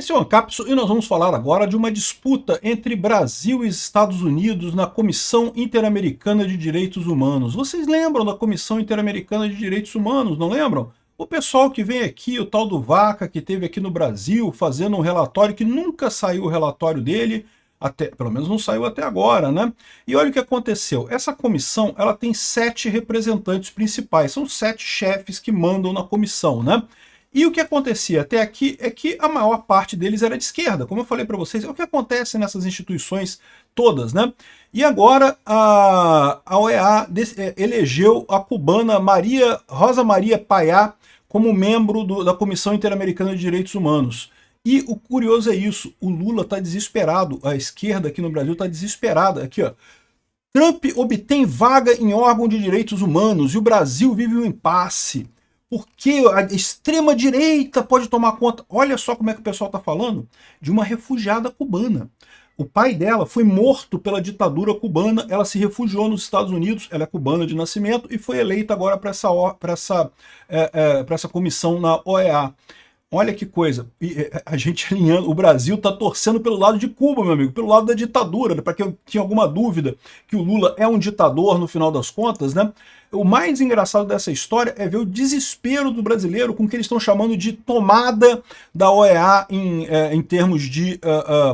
Esse é o Ancapso e nós vamos falar agora de uma disputa entre Brasil e Estados Unidos na Comissão Interamericana de Direitos Humanos. Vocês lembram da Comissão Interamericana de Direitos Humanos, não lembram? O pessoal que vem aqui, o tal do Vaca, que esteve aqui no Brasil fazendo um relatório que nunca saiu o relatório dele, pelo menos não saiu até agora, né? E olha o que aconteceu. Essa comissão, ela tem 7 representantes principais, são 7 chefes que mandam na comissão, né? E o que acontecia até aqui é que a maior parte deles era de esquerda, como eu falei para vocês, é o que acontece nessas instituições todas, né? E agora a OEA elegeu a cubana Rosa Maria Payá como membro da Comissão Interamericana de Direitos Humanos. E o curioso é isso, o Lula está desesperado, a esquerda aqui no Brasil está desesperada, aqui ó. Trump obtém vaga em órgão de direitos humanos e o Brasil vive um impasse. Porque a extrema-direita pode tomar conta. Olha só como é que o pessoal está falando de uma refugiada cubana. O pai dela foi morto pela ditadura cubana, ela se refugiou nos Estados Unidos, ela é cubana de nascimento e foi eleita agora para essa comissão na OEA. Olha que coisa, a gente alinhando, o Brasil está torcendo pelo lado de Cuba, meu amigo, pelo lado da ditadura, para quem eu tinha alguma dúvida que o Lula é um ditador no final das contas, né? O mais engraçado dessa história é ver o desespero do brasileiro com o que eles estão chamando de tomada da OEA em termos de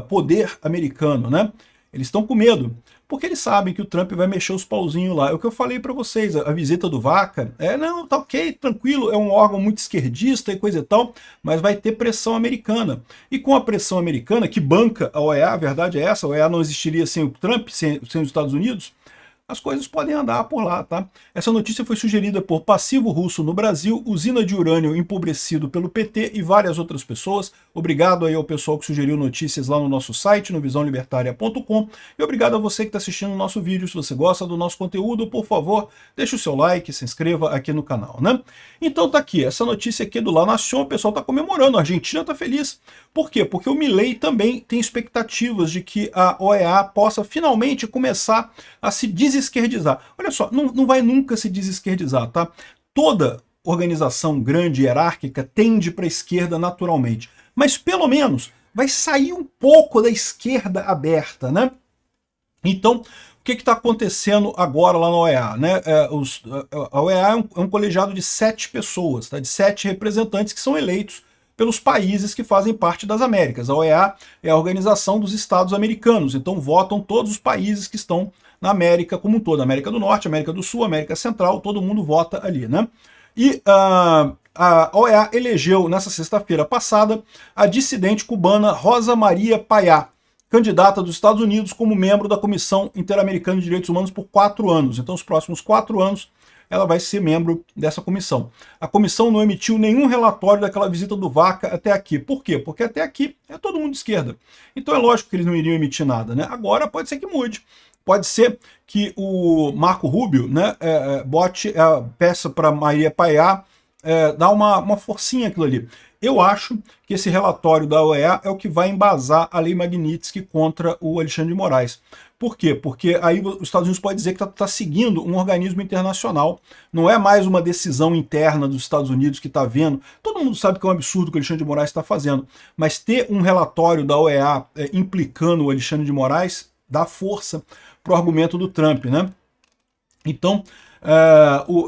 poder americano, né? Eles estão com medo, porque eles sabem que o Trump vai mexer os pauzinhos lá. É o que eu falei para vocês, a visita do Vaca, não, tá ok, tranquilo, é um órgão muito esquerdista e coisa e tal, mas vai ter pressão americana. E com a pressão americana, que banca a OEA, a verdade é essa, a OEA não existiria sem o Trump, sem os Estados Unidos, as coisas podem andar por lá, tá? Essa notícia foi sugerida por Passivo Russo no Brasil, Usina de Urânio Empobrecido pelo PT e várias outras pessoas. Obrigado aí ao pessoal que sugeriu notícias lá no nosso site, no visãolibertaria.com, e obrigado a você que está assistindo o nosso vídeo. Se você gosta do nosso conteúdo, por favor, deixe o seu like, se inscreva aqui no canal, né? Então tá aqui, essa notícia aqui do La Nación, o pessoal tá comemorando, a Argentina tá feliz. Por quê? Porque o Milei também tem expectativas de que a OEA possa finalmente começar a se desesquerdizar. Olha só, não vai nunca se desesquerdizar, tá? Toda organização grande, hierárquica, tende para a esquerda naturalmente. Mas pelo menos vai sair um pouco da esquerda aberta, né? Então, o que está acontecendo agora lá na OEA? Né? A OEA é um colegiado de 7 pessoas, tá? De 7 representantes que são eleitos pelos países que fazem parte das Américas. A OEA é a organização dos Estados americanos, então votam todos os países que estão na América como um todo, América do Norte, América do Sul, América Central, todo mundo vota ali, né? E a OEA elegeu nessa sexta-feira passada a dissidente cubana Rosa Maria Payá, candidata dos Estados Unidos como membro da Comissão Interamericana de Direitos Humanos por 4 anos. Então, os próximos 4 anos, ela vai ser membro dessa comissão. A comissão não emitiu nenhum relatório daquela visita do Vaca até aqui. Por quê? Porque até aqui é todo mundo de esquerda. Então é lógico que eles não iriam emitir nada, né? Agora pode ser que mude. Pode ser que o Marco Rubio, né, bote a peça para Maria Payá, dar uma forcinha aquilo ali. Eu acho que esse relatório da OEA é o que vai embasar a lei Magnitsky contra o Alexandre de Moraes. Por quê? Porque aí os Estados Unidos pode dizer que está seguindo um organismo internacional, não é mais uma decisão interna dos Estados Unidos que está vendo. Todo mundo sabe que é um absurdo o que o Alexandre de Moraes está fazendo, mas ter um relatório da OEA implicando o Alexandre de Moraes dá força para o argumento do Trump, né? Então,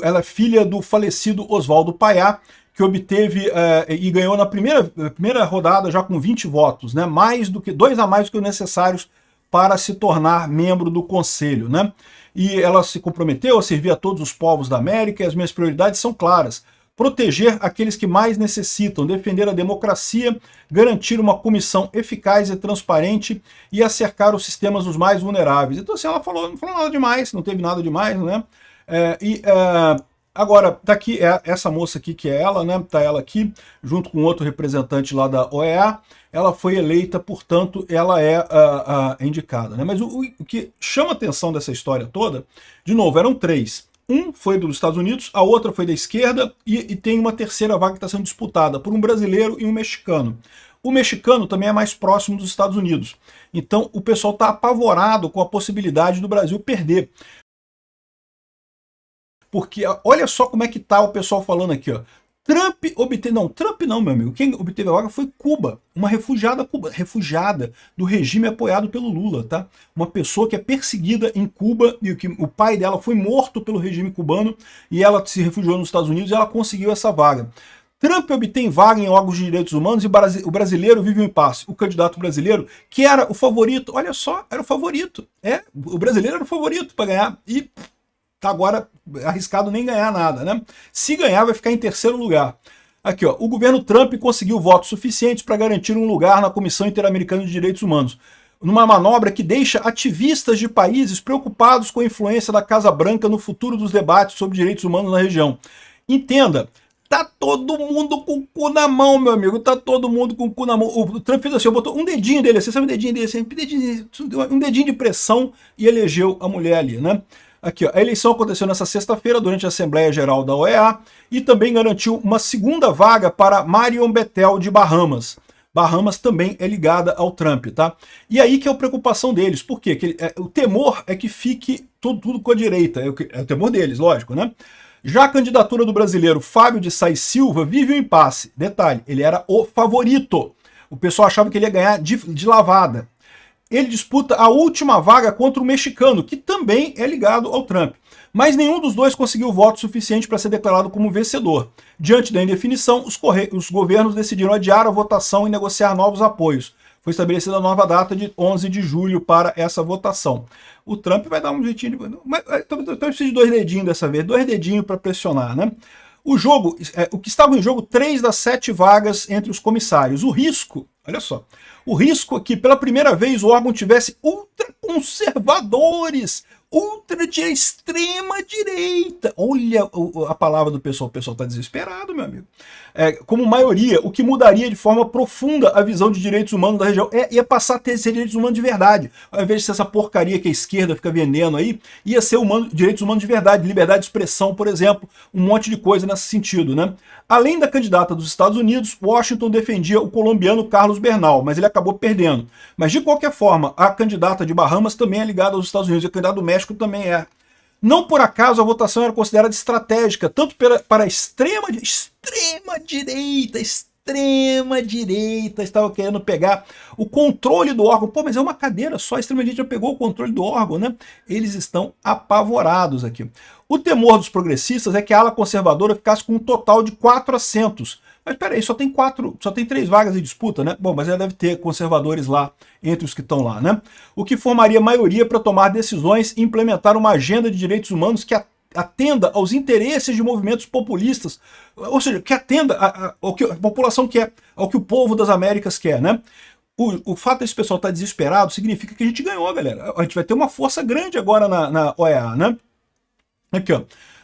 ela é filha do falecido Oswaldo Payá, que obteve e ganhou na primeira rodada já com 20 votos, né? 2 a mais do que os necessários para se tornar membro do Conselho, né? E ela se comprometeu a servir a todos os povos da América, e as minhas prioridades são claras: proteger aqueles que mais necessitam, defender a democracia, garantir uma comissão eficaz e transparente e acercar os sistemas dos mais vulneráveis. Então, assim, ela não falou nada demais, não teve nada demais, né? Agora, tá aqui essa moça aqui, que é ela, né? Tá ela aqui, junto com outro representante lá da OEA. Ela foi eleita, portanto, ela é indicada, né? Mas o que chama a atenção dessa história toda, de novo, eram 3. Um foi dos Estados Unidos, a outra foi da esquerda, e tem uma terceira vaga que está sendo disputada por um brasileiro e um mexicano. O mexicano também é mais próximo dos Estados Unidos. Então, o pessoal está apavorado com a possibilidade do Brasil perder. Porque olha só como é que tá o pessoal falando aqui, ó. Trump não, meu amigo. Quem obteve a vaga foi Cuba, uma refugiada do regime apoiado pelo Lula, tá? Uma pessoa que é perseguida em Cuba e que o pai dela foi morto pelo regime cubano e ela se refugiou nos Estados Unidos e ela conseguiu essa vaga. Trump obtém vaga em órgãos de direitos humanos e o brasileiro vive um impasse. O candidato brasileiro, que era o favorito, olha só, era o favorito. O brasileiro era o favorito para ganhar e tá agora arriscado nem ganhar nada, né? Se ganhar, vai ficar em terceiro lugar. Aqui, ó, o governo Trump conseguiu votos suficientes para garantir um lugar na Comissão Interamericana de Direitos Humanos, numa manobra que deixa ativistas de países preocupados com a influência da Casa Branca no futuro dos debates sobre direitos humanos na região. Entenda, tá todo mundo com o cu na mão, meu amigo. Tá todo mundo com o cu na mão. O Trump fez assim, botou um dedinho dele, você sabe o dedinho dele, assim, um dedinho de pressão e elegeu a mulher ali, né? Aqui, ó, a eleição aconteceu nessa sexta-feira durante a Assembleia Geral da OEA e também garantiu uma segunda vaga para Marion Betel de Bahamas. Bahamas também é ligada ao Trump, tá? E aí que é a preocupação deles. Por quê? O temor é que fique tudo com a direita. É o temor deles, lógico, né? Já a candidatura do brasileiro Fábio de Sais Silva vive um impasse. Detalhe, ele era o favorito. O pessoal achava que ele ia ganhar de lavada. Ele disputa a última vaga contra o mexicano, que também é ligado ao Trump. Mas nenhum dos dois conseguiu voto suficiente para ser declarado como vencedor. Diante da indefinição, os governos decidiram adiar a votação e negociar novos apoios. Foi estabelecida a nova data de 11 de julho para essa votação. O Trump vai dar um jeitinho de... Então eu preciso de 2 dedinhos dessa vez, 2 dedinhos para pressionar, né? O que estava em jogo, 3 das 7 vagas entre os comissários. O risco, olha só, o risco é que pela primeira vez o órgão tivesse ultraconservadores, ultra de extrema direita. Olha a palavra do pessoal, o pessoal está desesperado, meu amigo. Como maioria, o que mudaria de forma profunda a visão de direitos humanos da região. Ia passar a ser direitos humanos de verdade. Ao invés de ser essa porcaria que a esquerda fica vendendo aí, ia ser direitos humanos de verdade, liberdade de expressão, por exemplo, um monte de coisa nesse sentido, né? Além da candidata dos Estados Unidos, Washington defendia o colombiano Carlos Bernal, mas ele acabou perdendo. Mas de qualquer forma, a candidata de Bahamas também é ligada aos Estados Unidos, e a candidata do México também é. Não por acaso a votação era considerada estratégica, tanto para a extrema direita estava querendo pegar o controle do órgão. Pô, mas é uma cadeira só, a extrema direita já pegou o controle do órgão, né? Eles estão apavorados aqui. O temor dos progressistas é que a ala conservadora ficasse com um total de 4 assentos. Mas peraí, só tem 3 vagas em disputa, né? Bom, mas ela deve ter conservadores lá, entre os que estão lá, né? O que formaria maioria para tomar decisões e implementar uma agenda de direitos humanos que atenda aos interesses de movimentos populistas, ou seja, que atenda ao que a população quer, ao que o povo das Américas quer, né? O fato desse pessoal estar desesperado significa que a gente ganhou, galera. A gente vai ter uma força grande agora na OEA, né? Aqui, ó.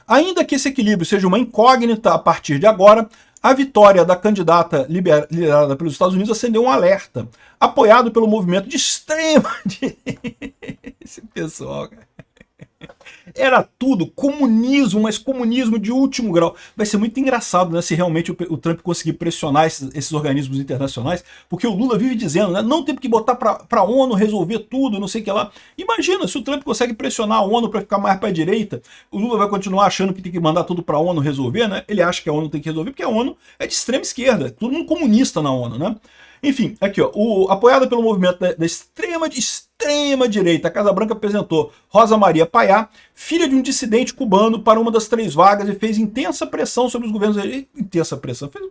Ainda que esse equilíbrio seja uma incógnita a partir de agora, a vitória da candidata liderada pelos Estados Unidos acendeu um alerta, apoiado pelo movimento de extrema direita. Esse pessoal, cara. Era tudo comunismo, mas comunismo de último grau. Vai ser muito engraçado, né, se realmente o Trump conseguir pressionar esses organismos internacionais, porque o Lula vive dizendo, né, não tem que botar para a ONU resolver tudo, não sei o que lá. Imagina, se o Trump consegue pressionar a ONU para ficar mais para a direita, o Lula vai continuar achando que tem que mandar tudo para a ONU resolver, né? Ele acha que a ONU tem que resolver, porque a ONU é de extrema esquerda, todo mundo comunista na ONU, né? Enfim, aqui, ó, apoiada pelo movimento da extrema direita, a Casa Branca apresentou Rosa Maria Payá, filha de um dissidente cubano, para uma das 3 vagas e fez intensa pressão sobre os governos. Intensa pressão, fez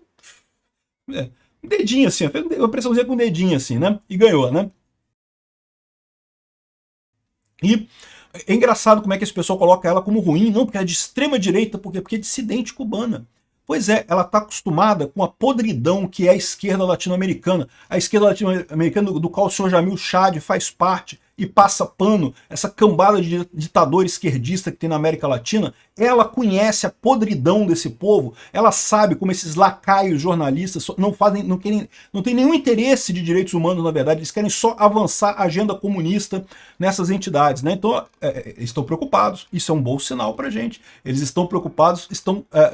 um dedinho assim, fez uma pressãozinha com um dedinho assim, né? E ganhou, né? E é engraçado como é que esse pessoal coloca ela como ruim, não porque é de extrema direita, porque é dissidente cubana. Pois é, ela está acostumada com a podridão que é a esquerda latino-americana. A esquerda latino-americana, do qual o senhor Jamil Chad faz parte e passa pano, essa cambada de ditador esquerdista que tem na América Latina, ela conhece a podridão desse povo, ela sabe como esses lacaios jornalistas não têm nenhum interesse de direitos humanos, na verdade, eles querem só avançar a agenda comunista nessas entidades, né? Então, estão preocupados, isso é um bom sinal pra gente, eles estão preocupados,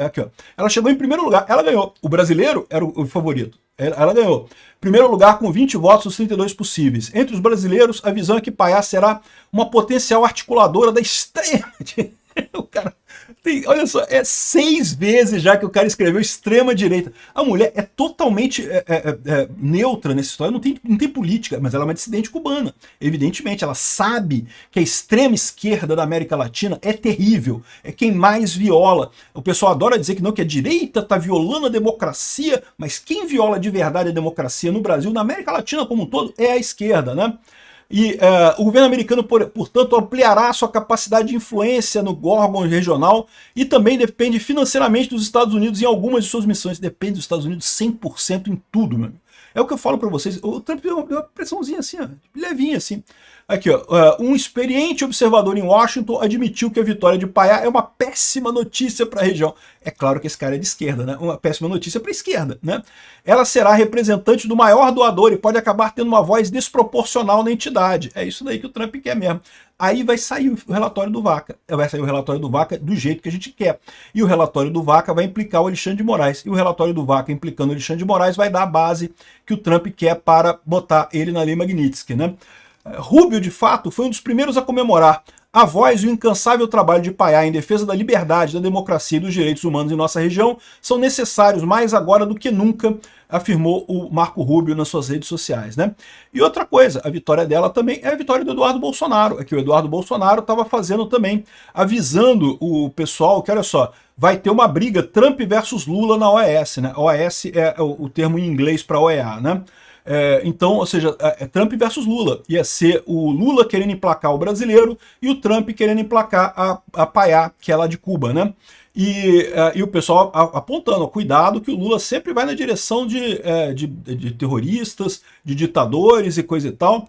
aqui, ó. Ela chegou em primeiro lugar, ela ganhou, o brasileiro era o favorito. Ela ganhou. Primeiro lugar com 20 votos dos 32 possíveis. Entre os brasileiros, a visão é que Payá será uma potencial articuladora da extrema direita. O cara tem, olha só, é 6 vezes já que o cara escreveu extrema direita. A mulher é totalmente neutra nessa história, não tem política, mas ela é uma dissidente cubana. Evidentemente, ela sabe que a extrema esquerda da América Latina é terrível, é quem mais viola. O pessoal adora dizer que não, que a direita está violando a democracia, mas quem viola de verdade a democracia no Brasil, na América Latina como um todo, é a esquerda, né? E o governo americano, portanto, ampliará sua capacidade de influência no órgão regional e também depende financeiramente dos Estados Unidos em algumas de suas missões. Depende dos Estados Unidos 100% em tudo, meu amigo. É o que eu falo para vocês. O Trump deu uma pressãozinha assim, ó, levinha assim. Aqui, ó, um experiente observador em Washington admitiu que a vitória de Payá é uma péssima notícia para a região. É claro que esse cara é de esquerda, né? Uma péssima notícia para a esquerda, né? Ela será representante do maior doador e pode acabar tendo uma voz desproporcional na entidade. É isso daí que o Trump quer mesmo. Aí vai sair o relatório do Vaca. Vai sair o relatório do Vaca do jeito que a gente quer. E o relatório do Vaca vai implicar o Alexandre de Moraes. E o relatório do Vaca implicando o Alexandre de Moraes vai dar a base que o Trump quer para botar ele na lei Magnitsky, né? Rubio, de fato, foi um dos primeiros a comemorar. A voz e o incansável trabalho de Payá em defesa da liberdade, da democracia e dos direitos humanos em nossa região são necessários mais agora do que nunca, afirmou o Marco Rubio nas suas redes sociais, né? E outra coisa, a vitória dela também é a vitória do Eduardo Bolsonaro. É que o Eduardo Bolsonaro estava fazendo também, avisando o pessoal que, olha só, vai ter uma briga Trump versus Lula na OAS, né? OAS é o termo em inglês para OEA, né? Então, ou seja, Trump versus Lula. Ia ser o Lula querendo emplacar o brasileiro e o Trump querendo emplacar a Payá, que é lá de Cuba, né? E o pessoal apontando, cuidado que o Lula sempre vai na direção de terroristas, de ditadores e coisa e tal.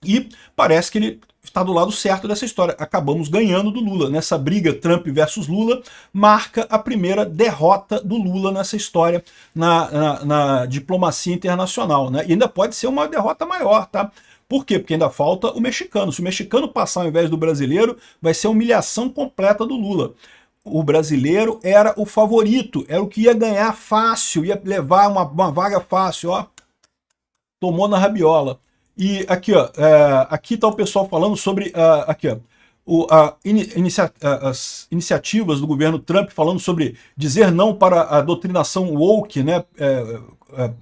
E parece que ele está do lado certo dessa história. Acabamos ganhando do Lula. Nessa briga Trump versus Lula, marca a primeira derrota do Lula nessa história na diplomacia internacional, né? E ainda pode ser uma derrota maior, tá? Por quê? Porque ainda falta o mexicano. Se o mexicano passar ao invés do brasileiro, vai ser a humilhação completa do Lula. O brasileiro era o favorito, era o que ia ganhar fácil, ia levar uma vaga fácil, ó. Tomou na rabiola. E aqui, ó, aqui está o pessoal falando sobre aqui, ó, as iniciativas do governo Trump falando sobre dizer não para a doutrinação woke, né?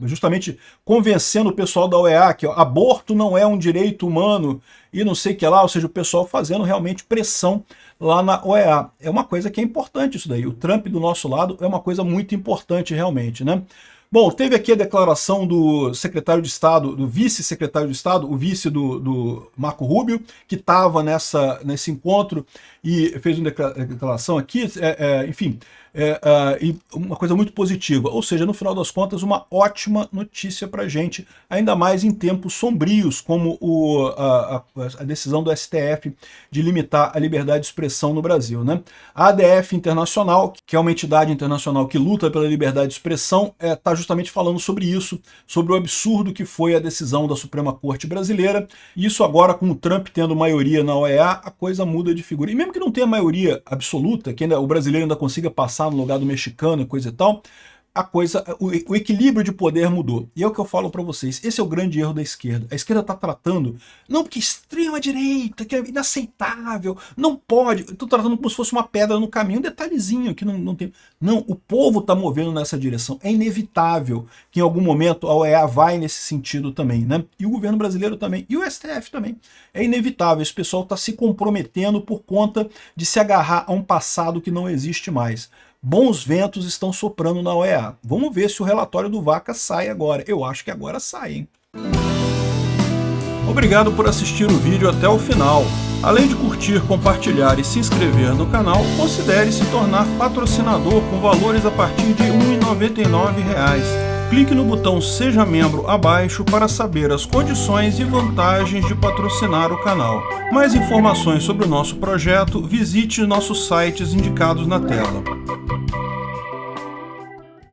Justamente convencendo o pessoal da OEA que ó, aborto não é um direito humano e não sei o que lá, ou seja, o pessoal fazendo realmente pressão lá na OEA. É uma coisa que é importante isso daí. O Trump do nosso lado é uma coisa muito importante realmente, né? Bom, teve aqui a declaração do secretário de Estado, do vice-secretário de Estado, o vice do Marco Rubio, que estava nesse encontro e fez uma declaração aqui, enfim, e uma coisa muito positiva. Ou seja, no final das contas, uma ótima notícia para a gente, ainda mais em tempos sombrios, como a decisão do STF de limitar a liberdade de expressão no Brasil, né? A ADF Internacional, que é uma entidade internacional que luta pela liberdade de expressão, está justamente falando sobre isso, sobre o absurdo que foi a decisão da Suprema Corte brasileira. E isso agora, com o Trump tendo maioria na OEA, a coisa muda de figura. E mesmo que não tenha maioria absoluta, que o brasileiro ainda consiga passar no lugar do mexicano e coisa e tal, o equilíbrio de poder mudou. E é o que eu falo para vocês, esse é o grande erro da esquerda. A esquerda está tratando, não porque extrema direita, que é inaceitável, não pode, estou tratando como se fosse uma pedra no caminho, um detalhezinho que não tem. Não, o povo está movendo nessa direção. É inevitável que em algum momento a OEA vai nesse sentido também, né? E o governo brasileiro também, e o STF também. É inevitável, esse pessoal está se comprometendo por conta de se agarrar a um passado que não existe mais. Bons ventos estão soprando na OEA. Vamos ver se o relatório do Vaca sai agora. Eu acho que agora sai, hein? Obrigado por assistir o vídeo até o final. Além de curtir, compartilhar e se inscrever no canal, considere se tornar patrocinador com valores a partir de R$ 1,99. Clique no botão Seja Membro abaixo para saber as condições e vantagens de patrocinar o canal. Mais informações sobre o nosso projeto, visite nossos sites indicados na tela.